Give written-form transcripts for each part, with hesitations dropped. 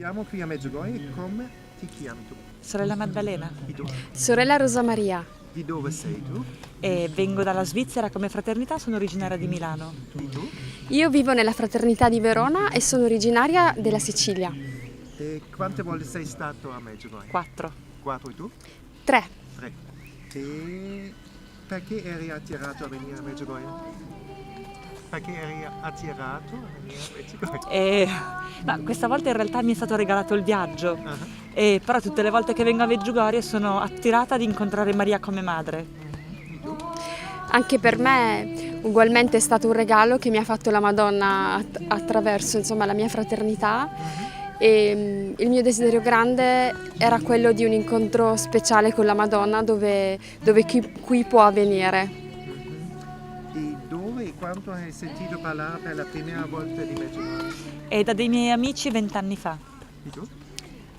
Siamo qui a Medjugorje, come ti chiami tu? Sorella Maddalena Di, Sorella Rosa Maria. di dove sei tu? e vengo dalla Svizzera come fraternità, sono originaria di Milano. Di tu? Io vivo nella fraternità di Verona e sono originaria della Sicilia. E quante volte sei stato a Medjugorje? 4. 4 e tu? 3. 3. E perché eri attirato a venire a Medjugorje? Perché eri attirato a venire a Medjugorje? Ma questa volta in realtà mi è stato regalato il viaggio, Ah, però tutte le volte che vengo a Medjugorje sono attirata ad incontrare Maria come madre. di tu? Anche per me ugualmente è stato un regalo che mi ha fatto la Madonna attraverso insomma, la mia fraternità e il mio desiderio grande era quello di un incontro speciale con la Madonna dove qui può avvenire. E dove e quando hai sentito parlare per la prima volta di Medjugorje? E da dei miei amici 20 anni fa. Di tu?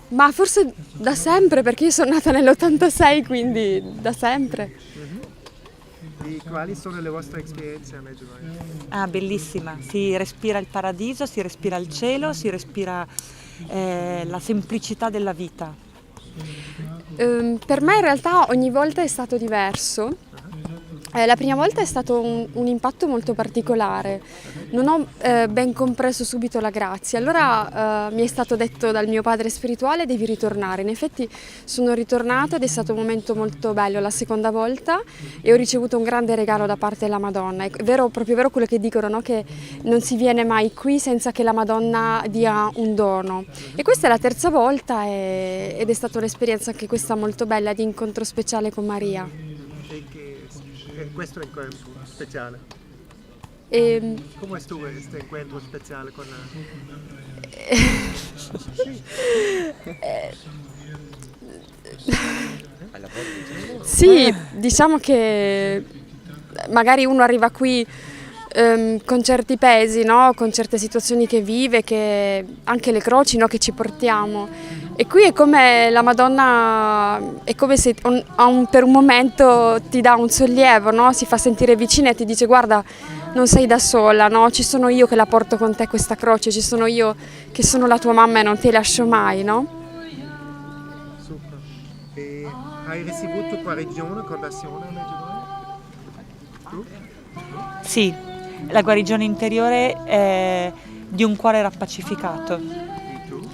Ma forse da sempre perché io sono nata nell'86, quindi da sempre. E quali sono le vostre esperienze a Medjugorje? Ah, bellissima, si respira il paradiso, si respira il cielo, si respira la semplicità della vita. Per me in realtà ogni volta è stato diverso. La prima volta è stato un impatto molto particolare, non ho ben compreso subito la grazia, allora mi è stato detto dal mio padre spirituale devi ritornare, in effetti sono ritornata ed è stato un momento molto bello la seconda volta e ho ricevuto un grande regalo da parte della Madonna, è vero, proprio vero quello che dicono, no? Che non si viene mai qui senza che la Madonna dia un dono e questa è la terza volta ed è stata un'esperienza anche questa molto bella di incontro speciale con Maria. Questo è incontro speciale. E, Come è stato questo incontro speciale con la... Sì, diciamo che magari uno arriva qui con certi pesi, no? Con certe situazioni che vive, anche le croci, no? Che ci portiamo. E qui è come la Madonna, è come se per un momento ti dà un sollievo, no? Si fa sentire vicina e ti dice guarda, non sei da sola, no? Ci sono io che la porto con te questa croce, ci sono io che sono la tua mamma e non ti lascio mai, no? Super. E hai ricevuto guarigione, conversione a Medjugorje? Tu? Sì, la guarigione interiore di un cuore rappacificato. E tu?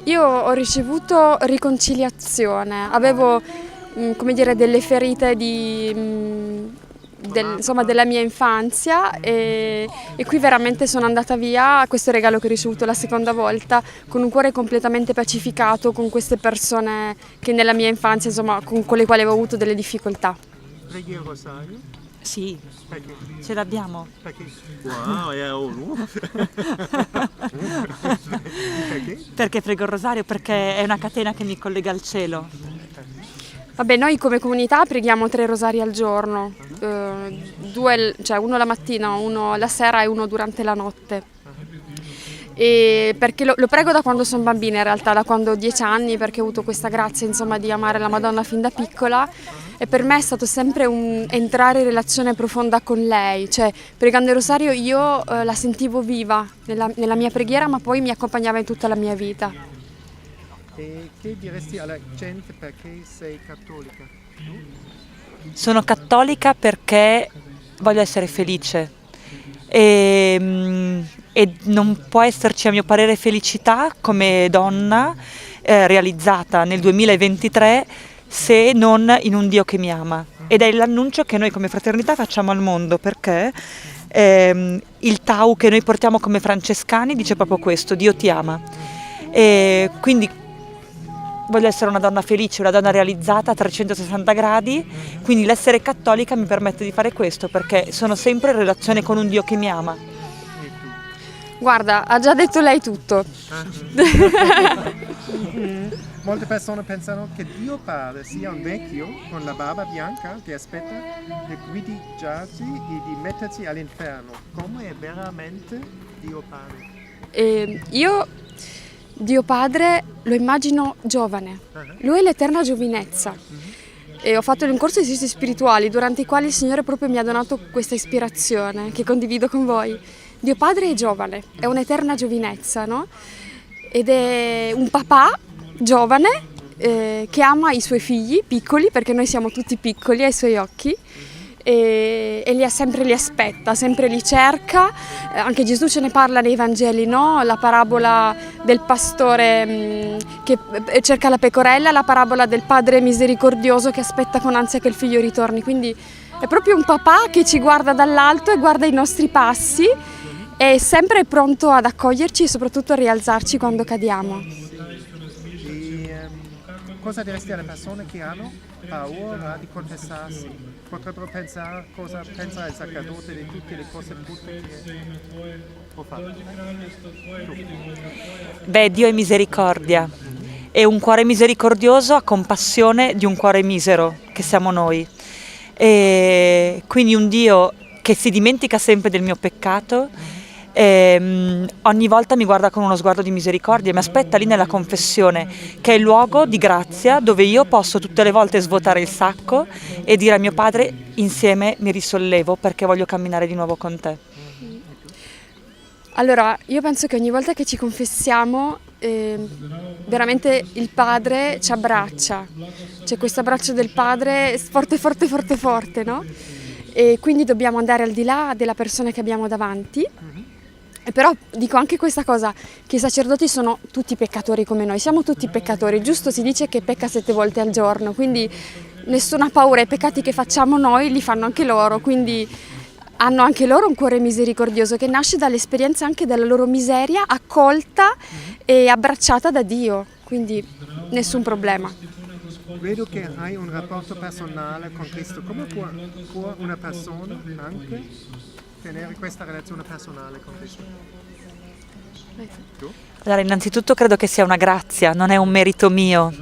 Io ho ricevuto riconciliazione, avevo come dire, delle ferite insomma, della mia infanzia e qui veramente sono andata via, questo è il regalo che ho ricevuto la seconda volta, con un cuore completamente pacificato con queste persone che nella mia infanzia, insomma, con le quali avevo avuto delle difficoltà. Preghi il rosario? Sì, Perché? ce l'abbiamo. Perché? Wow, è uno. Perché? Perché prego il rosario? Perché è una catena che mi collega al cielo. Vabbè, noi come comunità preghiamo 3 rosari al giorno, 2, cioè uno la mattina, uno la sera e uno durante la notte. E perché lo prego da quando sono bambina, in realtà da quando ho 10 anni, perché ho avuto questa grazia insomma, di amare la Madonna fin da piccola e per me è stato sempre un entrare in relazione profonda con lei, cioè pregando il rosario io la sentivo viva nella mia preghiera ma poi mi accompagnava in tutta la mia vita. E che diresti alla gente perché sei cattolica? Tu? Sono cattolica perché voglio essere felice e non può esserci a mio parere felicità come donna realizzata nel 2023 se non in un Dio che mi ama ed è l'annuncio che noi come fraternità facciamo al mondo perché il Tau che noi portiamo come francescani dice proprio questo, Dio ti ama e quindi voglio essere una donna felice, una donna realizzata a 360 gradi, quindi l'essere cattolica mi permette di fare questo perché sono sempre in relazione con un Dio che mi ama. E tu? Guarda, ha già detto lei tutto. Molte persone pensano che Dio Padre sia un vecchio con la barba bianca che aspetta di guidarci e di metterci all'inferno. Come è veramente Dio Padre? Io Dio Padre lo immagino giovane, lui è l'eterna giovinezza e ho fatto un corso di esercizi spirituali durante i quali il Signore proprio mi ha donato questa ispirazione che condivido con voi. Dio Padre è giovane, è un'eterna giovinezza, no? ed è un papà giovane che ama i suoi figli piccoli, perché noi siamo tutti piccoli ai suoi occhi, e sempre li aspetta, sempre li cerca. Anche Gesù ce ne parla nei Vangeli, no? La parabola del pastore che cerca la pecorella, la parabola del padre misericordioso che aspetta con ansia che il figlio ritorni. Quindi è proprio un papà che ci guarda dall'alto e guarda i nostri passi, è sempre pronto ad accoglierci e soprattutto a rialzarci quando cadiamo. Cosa diresti alle persone che hanno paura di confessarsi? Potrebbero pensare cosa pensa il sacerdote di tutte le cose brutte che può fare? Beh, Dio è misericordia e un cuore misericordioso ha compassione di un cuore misero, che siamo noi. E quindi un Dio che si dimentica sempre del mio peccato, ogni volta mi guarda con uno sguardo di misericordia e mi aspetta lì nella confessione, che è il luogo di grazia dove io posso tutte le volte svuotare il sacco e dire a mio Padre: insieme mi risollevo perché voglio camminare di nuovo con te. Allora, io penso che ogni volta che ci confessiamo, veramente il Padre ci abbraccia, c'è questo abbraccio del Padre forte, forte, forte, forte, no? E quindi dobbiamo andare al di là della persona che abbiamo davanti. E però dico anche questa cosa, che i sacerdoti sono tutti peccatori come noi, siamo tutti peccatori, giusto? Si dice che pecca 7 volte al giorno, quindi nessuna paura, i peccati che facciamo noi li fanno anche loro, quindi hanno anche loro un cuore misericordioso che nasce dall'esperienza anche della loro miseria accolta e abbracciata da Dio, quindi nessun problema. Vedo che hai un rapporto personale con Cristo. Come può una persona anche tenere questa relazione personale con Cristo? Tu? Allora, innanzitutto credo che sia una grazia, non è un merito mio,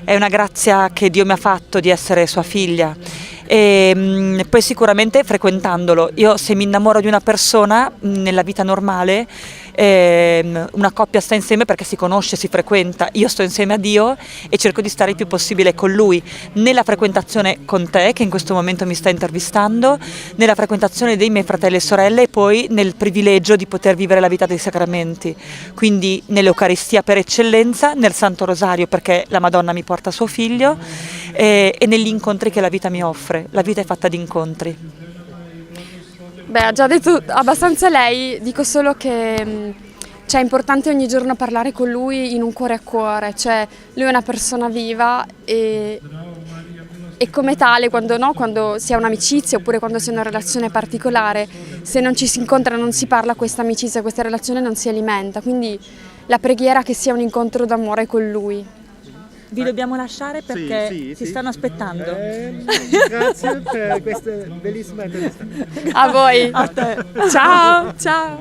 è una grazia che Dio mi ha fatto di essere sua figlia. E poi sicuramente frequentandolo, io se mi innamoro di una persona nella vita normale, una coppia sta insieme perché si conosce, si frequenta, io sto insieme a Dio e cerco di stare il più possibile con Lui, nella frequentazione con te che in questo momento mi sta intervistando, nella frequentazione dei miei fratelli e sorelle e poi nel privilegio di poter vivere la vita dei sacramenti, quindi nell'Eucaristia per eccellenza, nel Santo Rosario perché la Madonna mi porta suo figlio e negli incontri che la vita mi offre. La vita è fatta di incontri. Beh, ha già detto abbastanza lei, dico solo che è importante ogni giorno parlare con lui in un cuore a cuore, cioè lui è una persona viva e come tale quando si ha un'amicizia oppure quando si ha una relazione particolare, se non ci si incontra, non si parla, questa amicizia, questa relazione non si alimenta, quindi la preghiera che sia un incontro d'amore con lui. Vi dobbiamo lasciare perché sì. stanno aspettando. Grazie per questa bellissima intervista. A voi. A te. Ciao, ciao.